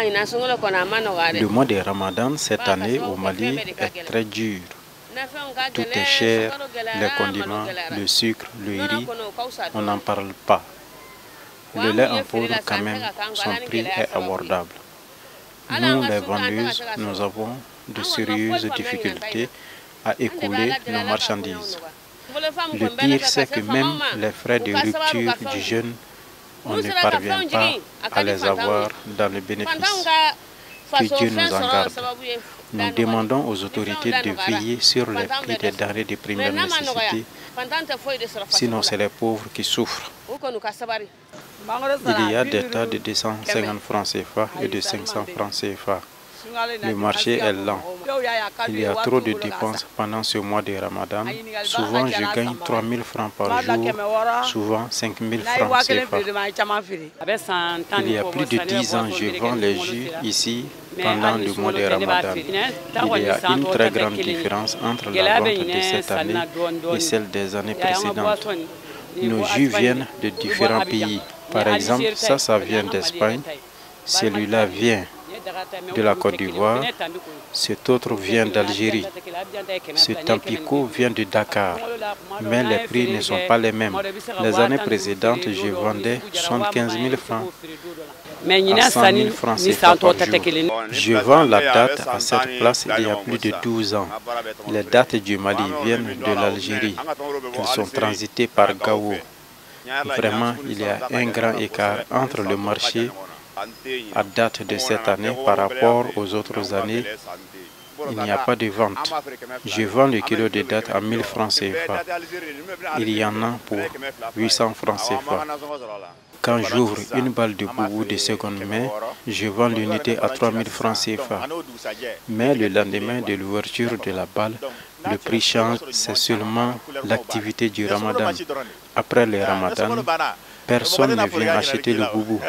Le mois de Ramadan cette année au Mali est très dur. Tout est cher, les condiments, le sucre, le riz, on n'en parle pas. Le lait en poudre quand même, son prix est abordable. Nous les vendeuses, nous avons de sérieuses difficultés à écouler nos marchandises. Le pire, c'est que même les frais de rupture du jeûne, on ne parvient pas à les avoir dans le bénéfice. Que Dieu nous en garde. Nous demandons aux autorités de veiller sur les prix des denrées de première nécessité, sinon c'est les pauvres qui souffrent. Il y a des tas de 250 francs CFA et de 500 francs CFA. Le marché est lent. Il y a trop de dépenses pendant ce mois de Ramadan. Souvent, je gagne 3 000 francs par jour, souvent 5 000 francs CFA. Il y a plus de 10 ans, je vends les jus ici pendant le mois de Ramadan. Il y a une très grande différence entre la vente de cette année et celle des années précédentes. Nos jus viennent de différents pays. Par exemple, ça vient d'Espagne, celui-là vient de la Côte d'Ivoire, cet autre vient d'Algérie, ce tampico vient de Dakar, mais les prix ne sont pas les mêmes. Les années précédentes, je vendais 75 000 francs à 100 000 francs CFA par jour. Je vends la date à cette place il y a plus de 12 ans. Les dates du Mali viennent de l'Algérie. Elles sont transitées par Gao. Vraiment, il y a un grand écart entre le marché à date de cette année par rapport aux autres années. Il n'y a pas de vente. Je vends le kilo de date à 1000 francs CFA. Il y en a pour 800 francs CFA. Quand j'ouvre une balle de boubou de seconde main, je vends l'unité à 3000 francs CFA. Mais le lendemain de l'ouverture de la balle, le prix change, c'est seulement l'activité du Ramadan. Après le Ramadan, personne ne vient acheter le boubou.